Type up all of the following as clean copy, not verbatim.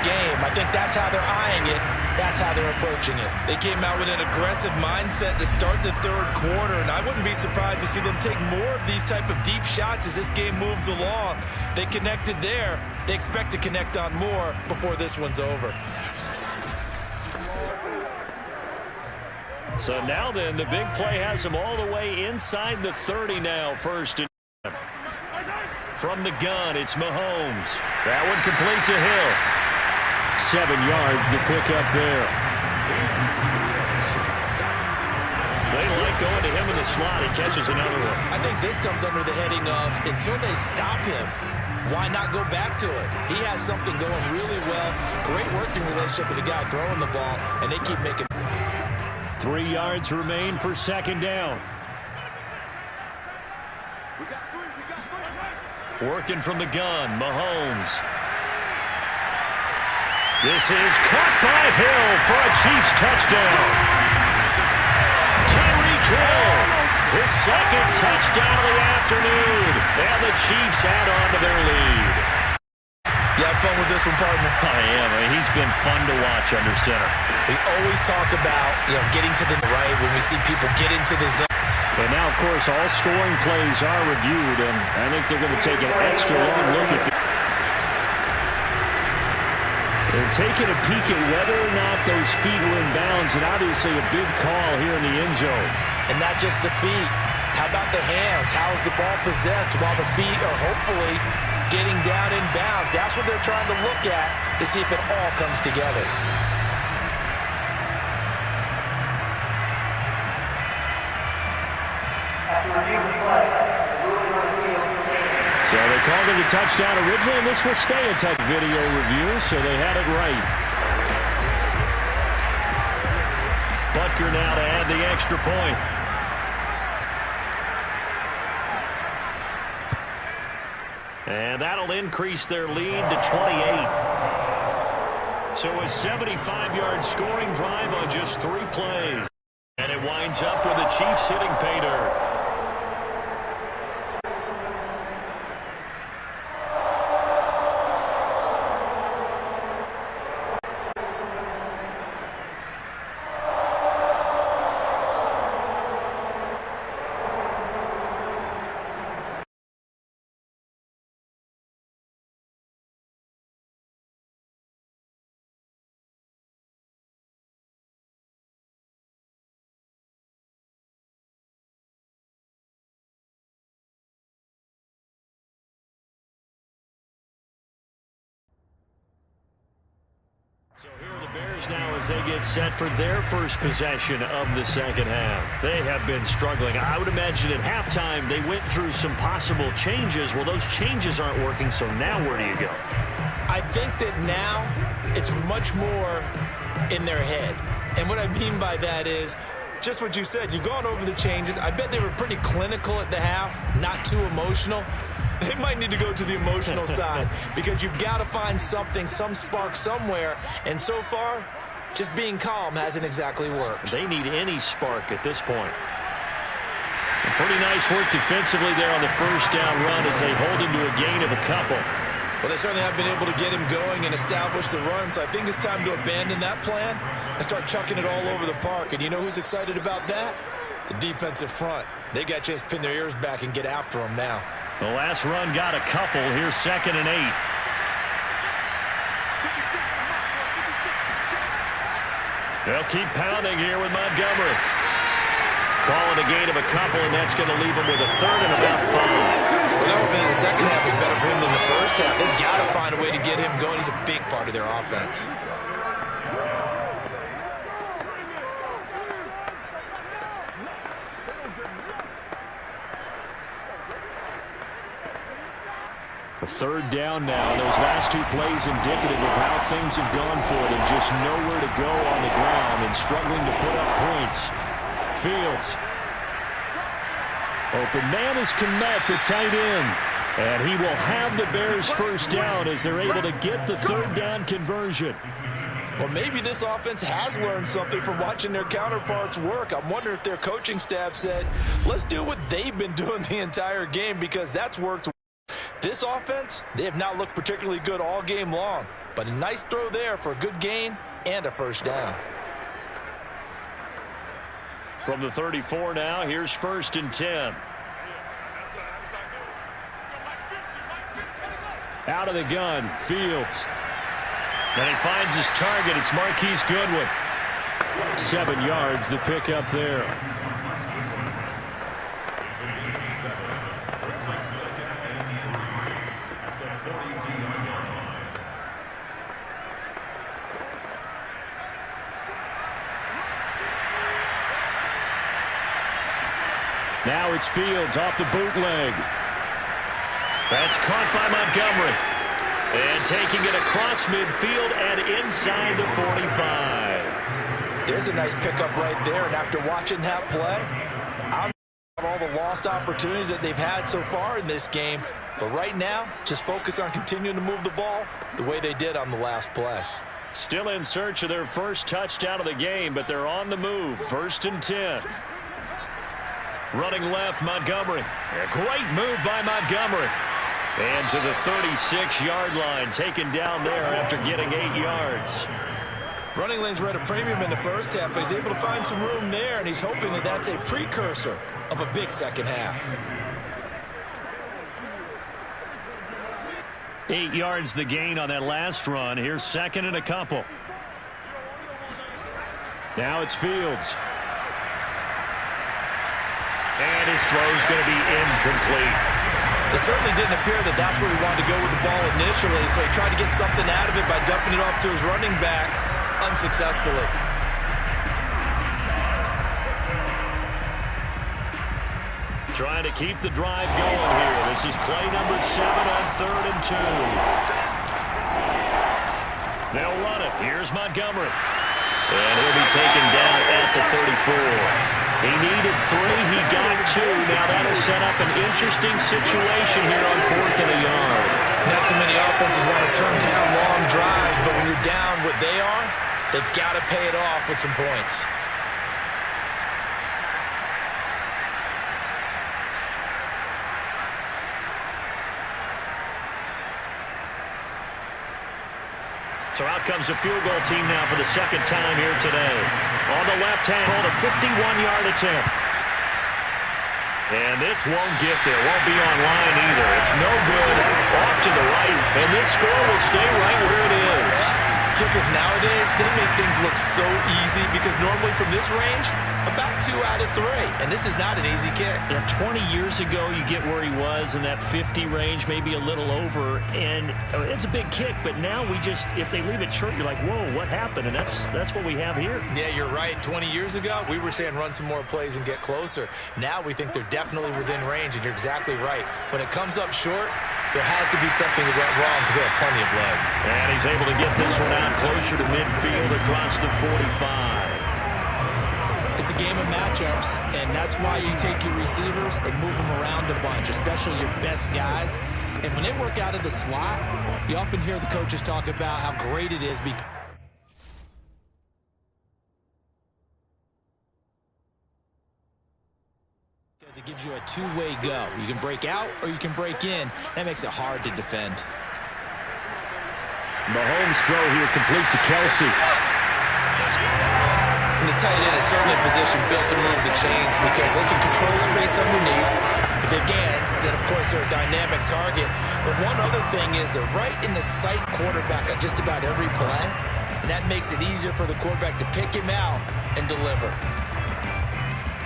game. I think that's how they're eyeing it. That's how they're approaching it. They came out with an aggressive mindset to start the third quarter, and I wouldn't be surprised to see them take more of these type of deep shots as this game moves along. They connected there. They expect to connect on more before this one's over. So now then, the big play has them all the way inside the 30 now. First and from the gun, it's Mahomes. That one complete to Hill. 7 yards to pick up there. They like going to him in the slot. He catches another one. I think this comes under the heading of until they stop him, why not go back to it? He has something going really well. Great working relationship with the guy throwing the ball, and they keep making. 3 yards remain for second down. Working from the gun, Mahomes. This is caught by Hill for a Chiefs touchdown. Tyreek Hill, his second touchdown of the afternoon. And the Chiefs add on to their lead. You have fun with this one, partner? I am. He's been fun to watch under center. We always talk about, getting to the right when we see people get into the zone. But now, of course, all scoring plays are reviewed, and I think they're going to take an extra long look at this. They're taking a peek at whether or not those feet were in bounds, and obviously a big call here in the end zone. And not just the feet. How about the hands? How is the ball possessed while the feet are hopefully getting down in bounds? That's what they're trying to look at to see if it all comes together. So they called it a touchdown originally, and this will stay a touch video review, so they had it right. Butker now to add the extra point. And that'll increase their lead to 28. So a 75-yard scoring drive on just 3 plays. And it winds up with the Chiefs hitting pay dirt. So here are the Bears now as they get set for their first possession of the second half. They have been struggling. I would imagine at halftime they went through some possible changes. Well, those changes aren't working, so now where do you go? I think that now it's much more in their head. And what I mean by that is just what you said. You've gone over the changes. I bet they were pretty clinical at the half, not too emotional. They might need to go to the emotional side because you've got to find something, some spark somewhere. And so far, just being calm hasn't exactly worked. They need any spark at this point. And pretty nice work defensively there on the first down run as they hold him to a gain of a couple. Well, they certainly have been able to get him going and establish the run, so I think it's time to abandon that plan and start chucking it all over the park. And you know who's excited about that? The defensive front. They got to just pin their ears back and get after them now. The last run got a couple. Here's 2nd and 8. They'll keep pounding here with Montgomery. Calling a gain of a couple, and that's going to leave them with a 3rd and about 5. Well, that would mean the second half is better for him than the first half. They've got to find a way to get him going. He's a big part of their offense. A 3rd down now. Those last 2 plays indicative of how things have gone for them. Just nowhere to go on the ground and struggling to put up points. Fields. Open man is Kmet, the tight end. And he will have the Bears first down as they're able to get the 3rd down conversion. Well, maybe this offense has learned something from watching their counterparts work. I'm wondering if their coaching staff said, let's do what they've been doing the entire game because that's worked. This offense, they have not looked particularly good all game long. But a nice throw there for a good gain and a first down. From the 34 now, here's 1st and 10. Out of the gun, Fields. And he finds his target. It's Marquise Goodwin. 7 yards, the pickup there. Now it's Fields off the bootleg. That's caught by Montgomery. And taking it across midfield and inside the 45. There's a nice pickup right there. And after watching that play, I'm all the lost opportunities that they've had so far in this game. But right now, just focus on continuing to move the ball the way they did on the last play. Still in search of their first touchdown of the game, but they're on the move. 1st and 10. Running left, Montgomery. A great move by Montgomery. And to the 36-yard line, taken down there after getting 8 yards. Running lanes were at a premium in the first half, but he's able to find some room there, and he's hoping that that's a precursor of a big second half. 8 yards the gain on that last run. Here's 2nd and a couple. Now it's Fields. And his throw's going to be incomplete. It certainly didn't appear that that's where he wanted to go with the ball initially, so he tried to get something out of it by dumping it off to his running back unsuccessfully. Trying to keep the drive going here. This is play number 7 on 3rd and 2. They'll run it. Here's Montgomery. And he'll be taken down at the 34. He needed 3. He got 2. Now that'll set up an interesting situation here on 4th and a yard. Not too many offenses want to turn down long drives, but when you're down what they are, they've got to pay it off with some points. So out comes a field goal team now for the 2nd time here today. On the left hand, hold a 51-yard attempt. And this won't get there. Won't be on line either. It's no good. Off to the right. And this score will stay right where it is. Kickers nowadays, they make things look so easy because normally from this range, about 2 out of 3. And this is not an easy kick. Yeah, 20 years ago, you get where he was in that 50 range, maybe a little over. And it's a big kick, but now we just, if they leave it short, you're like, whoa, what happened? And that's what we have here. Yeah, you're right. 20 years ago, we were saying run some more plays and get closer. Now we think they're definitely within range, and you're exactly right. When it comes up short, there has to be something that went wrong because they have plenty of leg. And he's able to get this one out closer to midfield across the 45. It's a game of matchups, and that's why you take your receivers and move them around a bunch, especially your best guys. And when they work out of the slot, you often hear the coaches talk about how great it is because it gives you a two-way go. You can break out or you can break in. That makes it hard to defend. Mahomes' throw here complete to Kelsey. And the tight end is certainly a position built to move the chains because they can control space underneath. If they can't, then of course they're a dynamic target. But one other thing is they're right in the sight quarterback on just about every play. And that makes it easier for the quarterback to pick him out and deliver.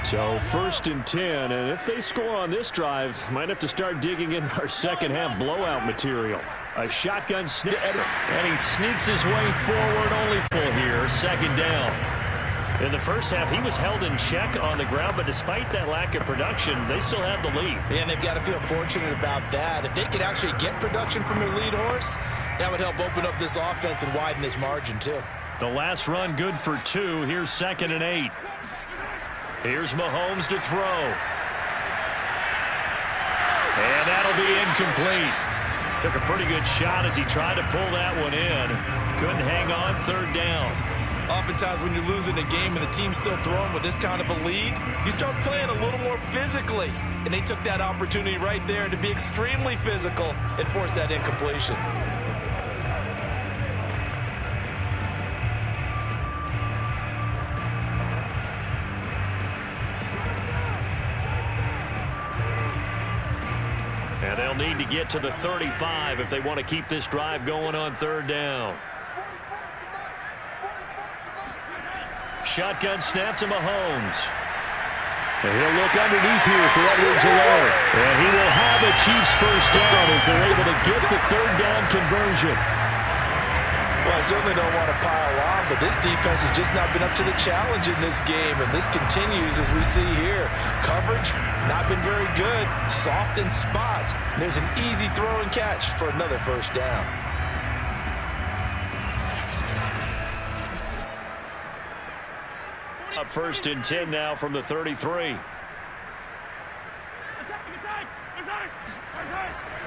So 1st and 10, and if they score on this drive, might have to start digging in our second half blowout material. A shotgun snap, and he sneaks his way forward, only full here, 2nd down. In the first half, he was held in check on the ground, but despite that lack of production, they still have the lead. Yeah, and they've got to feel fortunate about that. If they could actually get production from their lead horse, that would help open up this offense and widen this margin too. The last run good for 2. Here's 2nd and 8. Here's Mahomes to throw. And that'll be incomplete. Took a pretty good shot as he tried to pull that one in. Couldn't hang on, 3rd down. Oftentimes when you're losing a game and the team's still throwing with this kind of a lead, you start playing a little more physically. And they took that opportunity right there to be extremely physical and force that incompletion. And they'll need to get to the 35 if they want to keep this drive going on third down. Shotgun snap to Mahomes. And he'll look underneath here for Edwards-Helaire. And he will have a Chiefs first down as they're able to get the third down conversion. Well, I certainly don't want to pile on, but this defense has just not been up to the challenge in this game, and this continues as we see here. Coverage, not been very good. Soft in spots. There's an easy throw and catch for another first down. Up first and 10 now from the 33.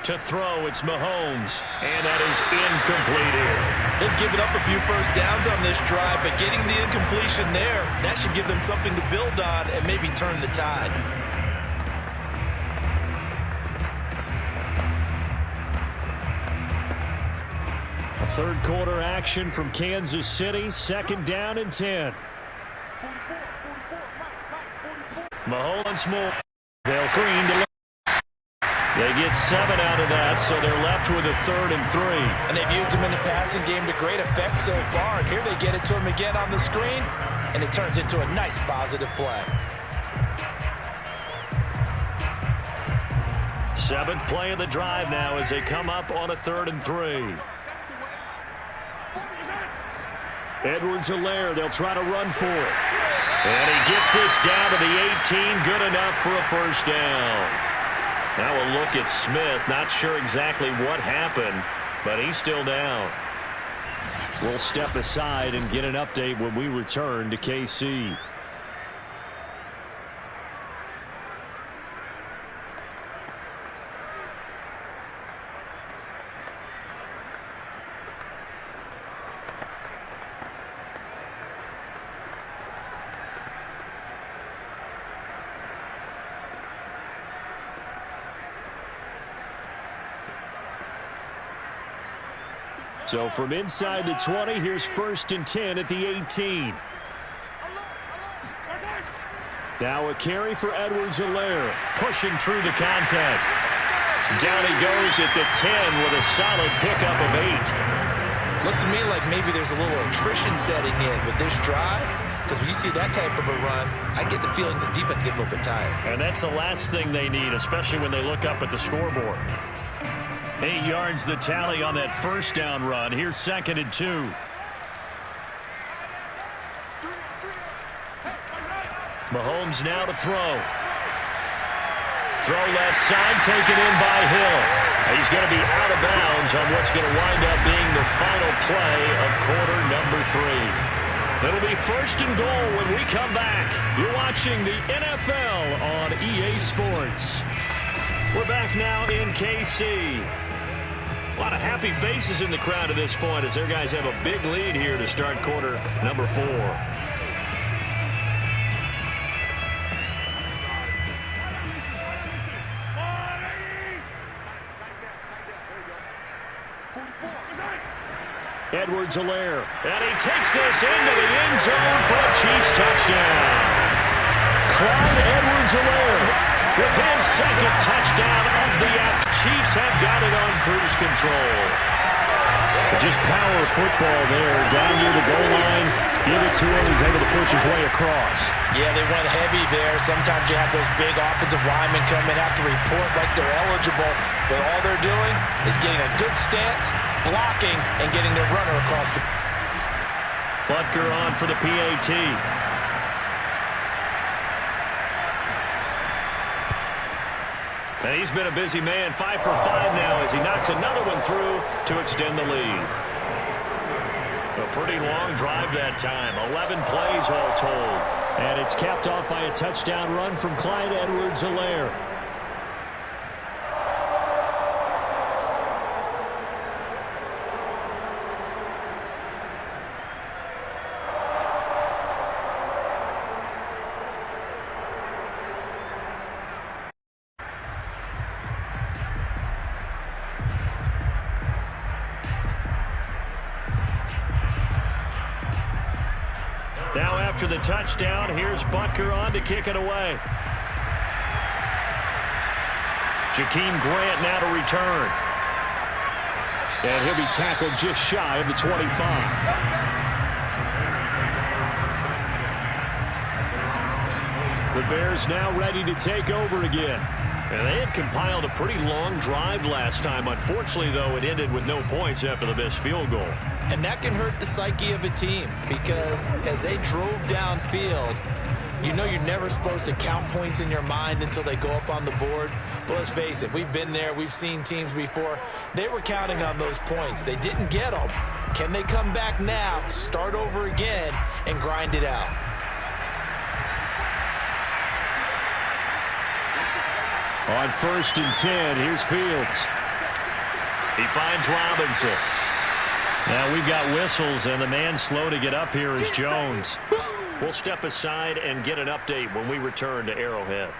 To throw, it's Mahomes. And that is incomplete here. They've given up a few first downs on this drive, but getting the incompletion there, that should give them something to build on and maybe turn the tide. A third quarter action from Kansas City. Second down and 10. Mahomes more. They'll screen to. They get 7 out of that, so they're left with a 3rd and 3. And they've used him in the passing game to great effect so far. And here they get it to him again on the screen, and it turns into a nice positive play. 7th play of the drive now as they come up on a 3rd and 3. Edwards-Helaire, they'll try to run for it. And he gets this down to the 18, good enough for a first down. Now a look at Smith. Not sure exactly what happened, but he's still down. We'll step aside and get an update when we return to KC. So from inside the 20, here's 1st and 10 at the 18. Now a carry for Edwards-Helaire, pushing through the contact. Down he goes at the 10 with a solid pickup of 8. Looks to me like maybe there's a little attrition setting in with this drive, because when you see that type of a run, I get the feeling the defense getting a little bit tired. And that's the last thing they need, especially when they look up at the scoreboard. 8 yards the tally on that first down run. Here's 2nd and 2. Mahomes now to throw. Throw left side, taken in by Hill. He's going to be out of bounds on what's going to wind up being the final play of quarter number 3. It'll be 1st and goal when we come back. You're watching the NFL on EA Sports. We're back now in KC. A lot of happy faces in the crowd at this point as their guys have a big lead here to start quarter number 4. Edwards-Helaire, and he takes this into the end zone for a Chiefs touchdown. Clyde Edwards-Helaire with his 2nd touchdown of the afternoon. Chiefs have got it on cruise control. Just power football there, down near the goal line. Give it to him. He's able to push his way across. Yeah, they went heavy there. Sometimes you have those big offensive linemen come in, have to report like they're eligible, but all they're doing is getting a good stance, blocking, and getting their runner across the. Butker on for the PAT. And he's been a busy man, 5 for 5 now as he knocks another one through to extend the lead. A pretty long drive that time, 11 plays all told. And it's capped off by a touchdown run from Clyde Edwards-Helaire. Now after the touchdown, here's Butker on to kick it away. Jakeem Grant now to return. And he'll be tackled just shy of the 25. The Bears now ready to take over again. And they had compiled a pretty long drive last time. Unfortunately, though, it ended with no points after the missed field goal. And that can hurt the psyche of a team because as they drove downfield, you know you're never supposed to count points in your mind until they go up on the board. But let's face it, we've been there. We've seen teams before. They were counting on those points. They didn't get them. Can they come back now, start over again, and grind it out? On 1st and 10, here's Fields. He finds Robinson. Now we've got whistles, and the man slow to get up here is Jones. We'll step aside and get an update when we return to Arrowhead.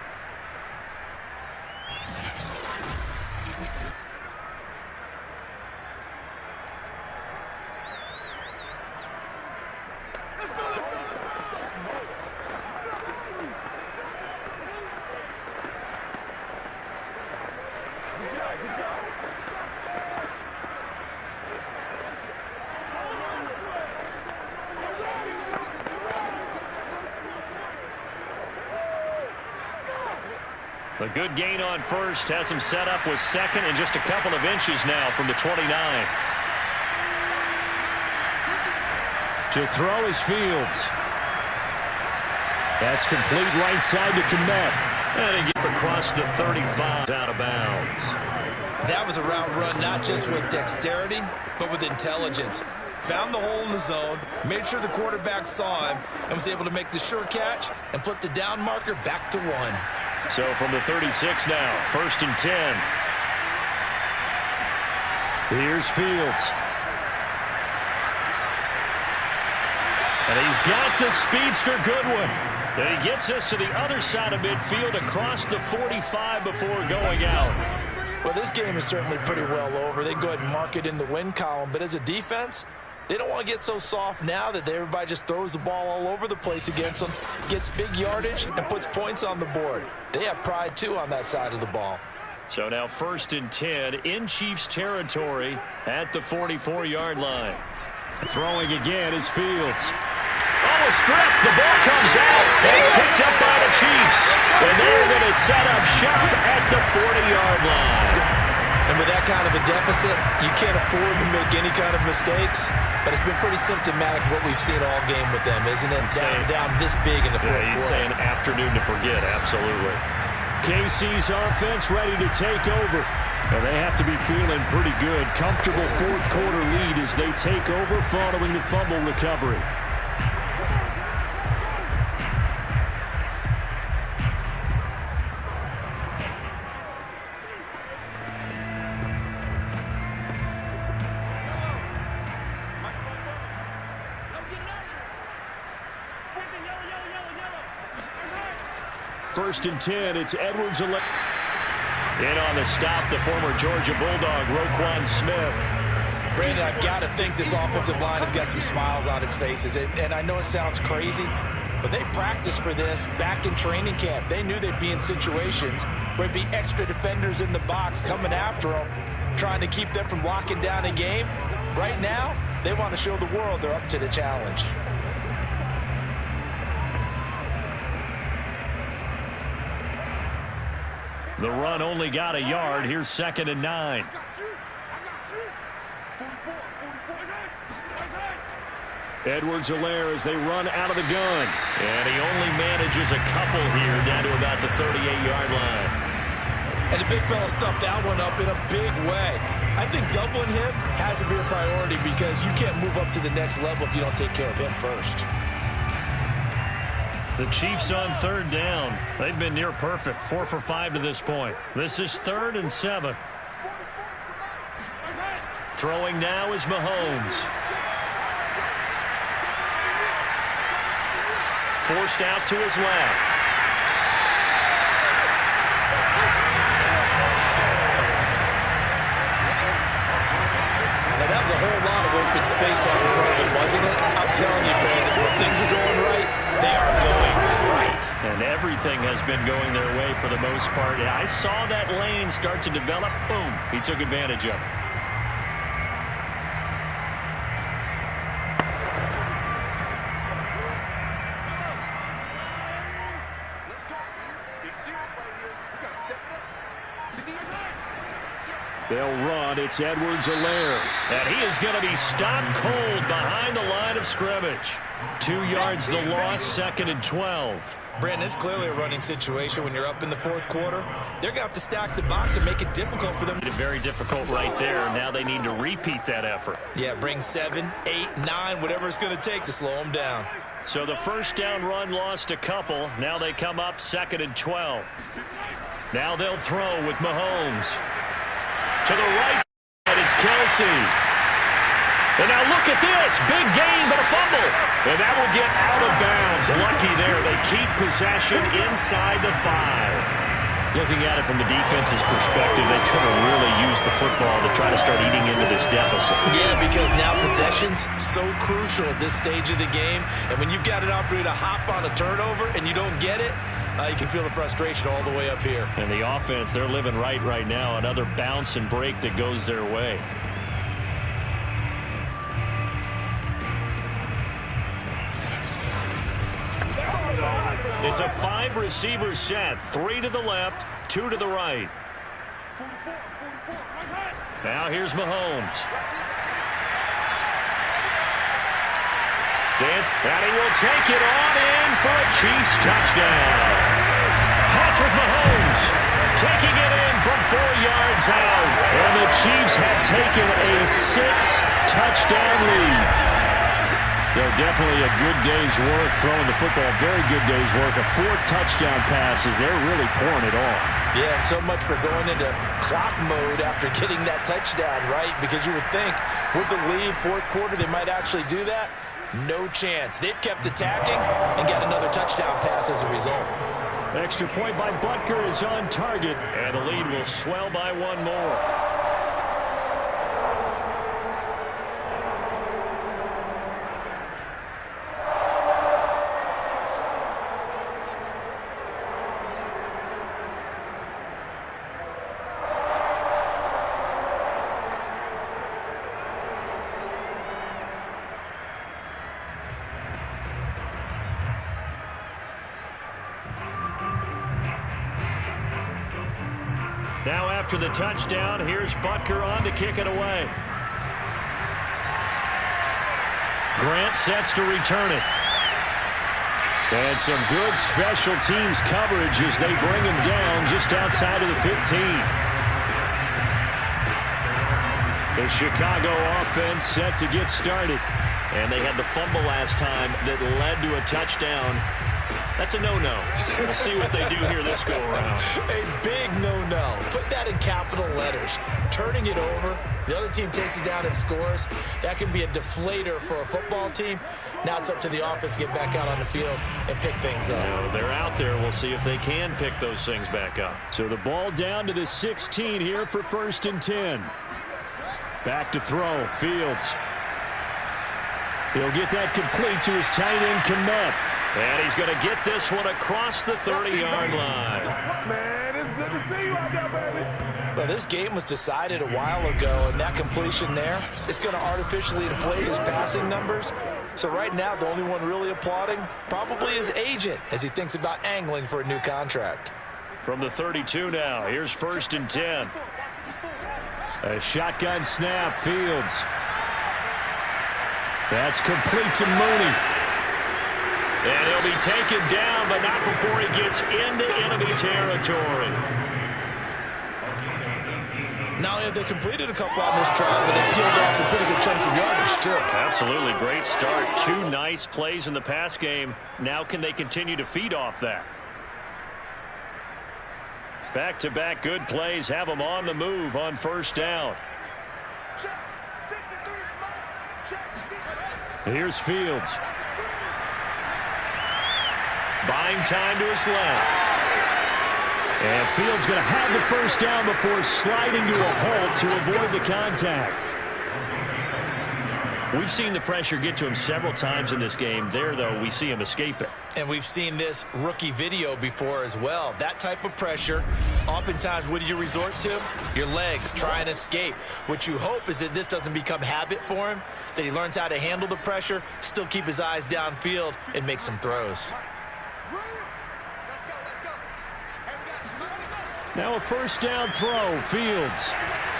A good gain on 1st, has him set up with 2nd and just a couple of inches now from the 29. To throw is Fields. That's complete right side to Kmet. And he gets across the 35 out of bounds. That was a route run not just with dexterity, but with intelligence. Found the hole in the zone, made sure the quarterback saw him, and was able to make the sure catch and flip the down marker back to 1. So from the 36 now, 1st and 10. Here's Fields. And he's got the speedster Goodwin. And he gets us to the other side of midfield across the 45 before going out. Well, this game is certainly pretty well over. They go ahead and mark it in the win column. But as a defense, they don't want to get so soft now that everybody just throws the ball all over the place against them, gets big yardage, and puts points on the board. They have pride, too, on that side of the ball. So now 1st and 10 in Chiefs territory at the 44-yard line. Throwing again is Fields. Oh, a strip. The ball comes out. It's picked up by the Chiefs. And they're going to set up shop at the 40-yard line. And with that kind of a deficit, you can't afford to make any kind of mistakes. But it's been pretty symptomatic of what we've seen all game with them, isn't it? Down this big in the fourth quarter. You'd say an afternoon to forget, absolutely. KC's offense ready to take over. And they have to be feeling pretty good. Comfortable fourth quarter lead as they take over following the fumble recovery. First and 10, it's Edwards. In on the stop, the former Georgia Bulldog, Roquan Smith. Brandon, I've got to think this offensive line has got some smiles on its faces. And I know it sounds crazy, but they practiced for this back in training camp. They knew they'd be in situations where there'd be extra defenders in the box coming after them, trying to keep them from locking down a game. Right now, they want to show the world they're up to the challenge. The run only got a yard. Here's 2nd and 9. Edwards-Helaire as they run out of the gun. And he only manages a couple here down to about the 38-yard line. And the big fella stuffed that one up in a big way. I think doubling him has to be a priority because you can't move up to the next level if you don't take care of him first. The Chiefs on 3rd down. They've been near perfect, 4 for 5 to this point. This is 3rd and 7. Throwing now is Mahomes. Forced out to his left. Now that was a whole lot of open space out in front of him, wasn't it? I'm telling you, Brandon, when things are going right, they are going right. And everything has been going their way for the most part. I saw that lane start to develop. Boom. He took advantage of it. They'll run. It's Edwards-Helaire. And he is going to be stopped cold behind the line of scrimmage. 2 yards the loss, 2nd and 12. Brandon, it's clearly a running situation when you're up in the fourth quarter. They're going to have to stack the box and make it difficult for them. Very difficult right there. Now they need to repeat that effort. Yeah, bring 7, 8, 9, whatever it's going to take to slow them down. So the first down run lost a couple. Now they come up 2nd and 12. Now they'll throw with Mahomes. To the right, and it's Kelsey. And now look at this. Big gain, but a fumble. And that will get out of bounds. Lucky there. They keep possession inside the 5. Looking at it from the defense's perspective, they could have really used the football to try to start eating into this deficit. Yeah, because now possession's so crucial at this stage of the game. And when you've got an opportunity to hop on a turnover and you don't get it, you can feel the frustration all the way up here. And the offense, they're living right now. Another bounce and break that goes their way. It's a 5-receiver set. 3 to the left, 2 to the right. Now here's Mahomes. And he will take it on in for a Chiefs touchdown. Patrick Mahomes taking it in from 4 yards out. And the Chiefs have taken a 6-touchdown lead. Definitely a good day's work throwing the football. Very good day's work. A 4-touchdown passes. They're really pouring it on. Yeah, and so much for going into clock mode after getting that touchdown, right? Because you would think with the lead, fourth quarter, they might actually do that. No chance. They've kept attacking and got another touchdown pass as a result. Extra point by Butker is on target, and the lead will swell by 1 more. Now after the touchdown, here's Butker on to kick it away. Grant sets to return it. And some good special teams coverage as they bring him down just outside of the 15. The Chicago offense set to get started. And they had the fumble last time that led to a touchdown. That's a no-no. We'll see what they do here this go-around. A big no-no. Put that in capital letters. Turning it over, the other team takes it down and scores. That can be a deflator for a football team. Now it's up to the offense to get back out on the field and pick things up. Well, they're out there. We'll see if they can pick those things back up. So the ball down to the 16 here for 1st and 10. Back to throw. Fields. He'll get that complete to his tight end, Kmet. And he's going to get this one across the 30-yard line. Man, it's good to see you out there, baby. Well, this game was decided a while ago, and that completion there is going to artificially inflate his passing numbers. So right now, the only one really applauding probably his agent as he thinks about angling for a new contract. From the 32 now, here's 1st and 10. A shotgun snap, Fields. That's complete to Mooney. And he'll be taken down, but not before he gets into enemy territory. Not only have they completed a couple on this drive, but they peeled off some pretty good chunks of yardage, too. Absolutely. Great start. 2 nice plays in the pass game. Now can they continue to feed off that? Back-to-back good plays have them on the move on 1st down. Here's Fields. Buying time to his left. And Fields going to have the 1st down before sliding to a halt to avoid the contact. We've seen the pressure get to him several times in this game. There, though, we see him escape it. And we've seen this rookie video before as well. That type of pressure, oftentimes, what do you resort to? Your legs, try and escape. What you hope is that this doesn't become habit for him, that he learns how to handle the pressure, still keep his eyes downfield, and make some throws. Now a first down throw, Fields.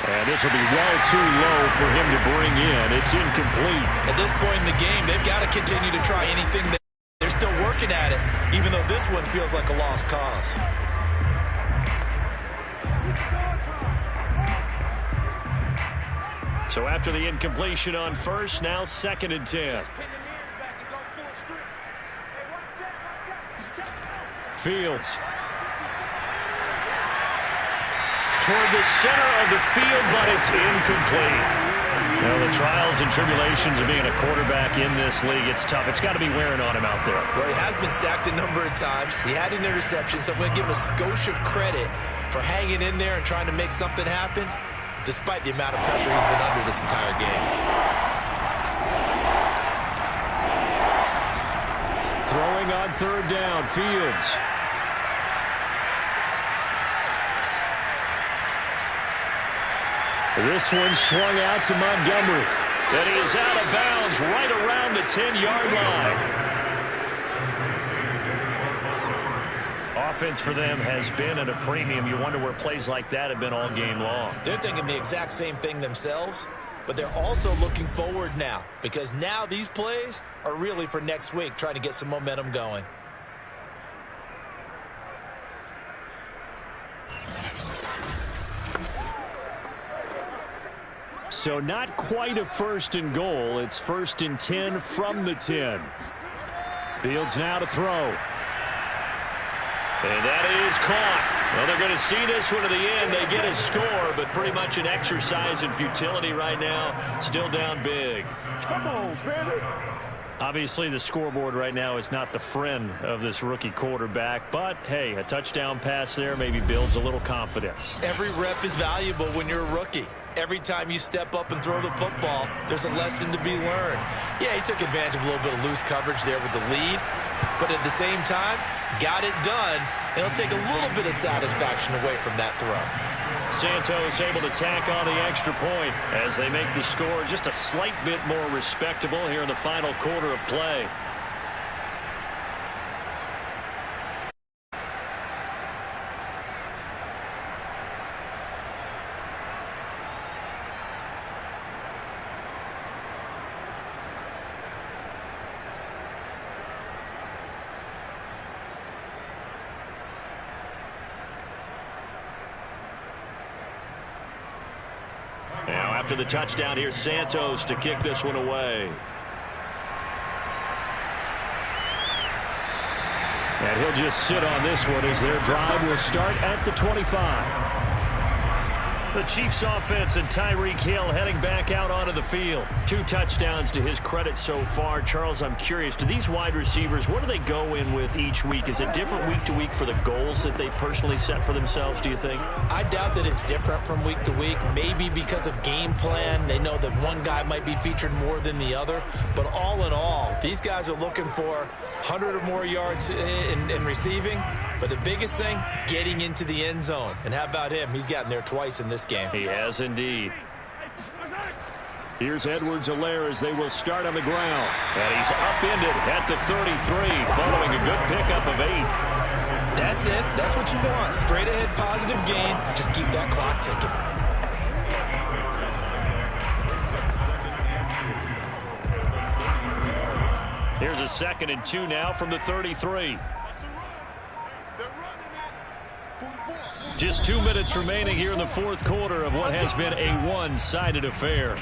And this will be well too low for him to bring in. It's incomplete. At this point in the game, they've got to continue to try anything. They're still working at it, even though this one feels like a lost cause. So after the incompletion on first, now 2nd and 10. Fields. Toward the center of the field, but it's incomplete. Well, the trials and tribulations of being a quarterback in this league, it's tough. It's got to be wearing on him out there. Well, he has been sacked a number of times. He had an interception, so I'm going to give him a skosh of credit for hanging in there and trying to make something happen, despite the amount of pressure he's been under this entire game. Throwing on 3rd down, Fields. This one swung out to Montgomery. And he is out of bounds right around the 10-yard line. Offense for them has been at a premium. You wonder where plays like that have been all game long. They're thinking the exact same thing themselves, but they're also looking forward now, because now these plays are really for next week, trying to get some momentum going. So not quite a 1st and goal. It's 1st and 10 from the 10. Fields now to throw. And that is caught. Well, they're going to see this one to the end. They get a score, but pretty much an exercise in futility right now. Still down big. Come on, baby. Obviously, the scoreboard right now is not the friend of this rookie quarterback. But, hey, a touchdown pass there maybe builds a little confidence. Every rep is valuable when you're a rookie. Every time you step up and throw the football, there's a lesson to be learned. Yeah, he took advantage of a little bit of loose coverage there with the lead, but at the same time, got it done, and it'll take a little bit of satisfaction away from that throw. Santos able to tack on the extra point as they make the score just a slight bit more respectable here in the final quarter of play. Now after the touchdown, here's Santos to kick this one away. And he'll just sit on this one as their drive will start at the 25. The Chiefs offense and Tyreek Hill heading back out onto the field. 2 touchdowns to his credit so far. Charles, I'm curious, do these wide receivers, what do they go in with each week? Is it different week to week for the goals that they personally set for themselves, do you think? I doubt that it's different from week to week. Maybe because of game plan, they know that one guy might be featured more than the other. But all in all, these guys are looking for 100 or more yards in receiving. But the biggest thing, getting into the end zone. And how about him? He's gotten there twice in this game. He has indeed. Here's Edwards-Helaire as they will start on the ground. And he's upended at the 33 following a good pickup of 8. That's it. That's what you want. Straight ahead positive gain. Just keep that clock ticking. Here's a 2nd and 2 now from the 33. Just 2 minutes remaining here in the 4th quarter of what has been a one-sided affair.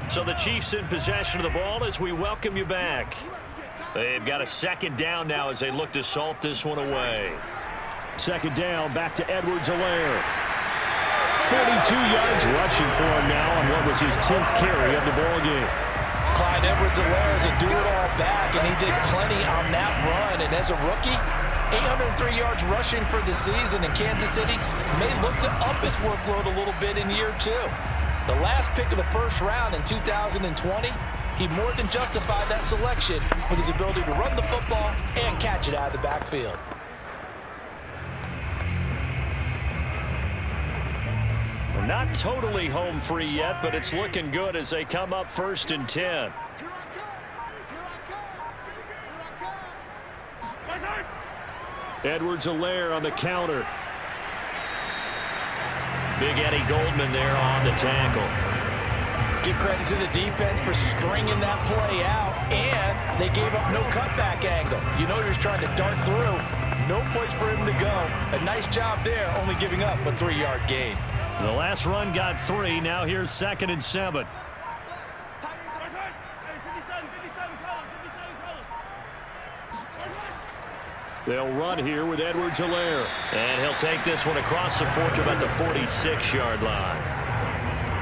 So the Chiefs in possession of the ball as we welcome you back. They've got a 2nd down now as they look to salt this one away. 2nd down, back to Edwards-Helaire. 42 yards rushing for him now on what was his 10th carry of the ball game. Clyde Edwards-Helaire is a do-it-all back, and he did plenty on that run. And as a rookie, 803 yards rushing for the season in Kansas City may look to up his workload a little bit in year 2. The last pick of the first round in 2020, he more than justified that selection with his ability to run the football and catch it out of the backfield. Not totally home free yet, but it's looking good as they come up 1st and 10. Edwards-Helaire on the counter. Big Eddie Goldman there on the tackle. Give credit to the defense for stringing that play out, and they gave up no cutback angle. You know you're just trying to dart through. No place for him to go. A nice job there, only giving up a 3-yard gain. The last run got 3. Now here's 2nd and 7. They'll run here with Edwards-Helaire. And he'll take this one across the 4 to about the 46-yard line.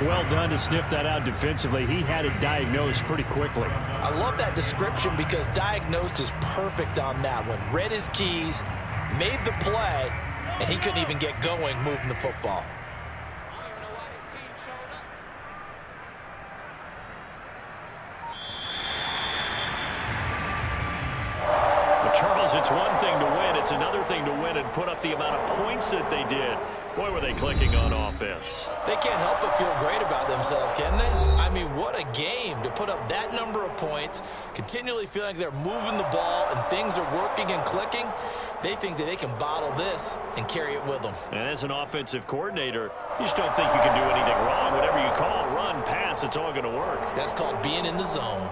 Well done to sniff that out defensively. He had it diagnosed pretty quickly. I love that description because diagnosed is perfect on that one. Read his keys, made the play, and he couldn't even get going moving the football. Charles, it's one thing to win. It's another thing to win and put up the amount of points that they did. Boy, were they clicking on offense. They can't help but feel great about themselves, can they? I mean, what a game to put up that number of points, continually feeling like they're moving the ball and things are working and clicking. They think that they can bottle this and carry it with them. And as an offensive coordinator, you just don't think you can do anything wrong. Whatever you call, run, pass, it's all going to work. That's called being in the zone.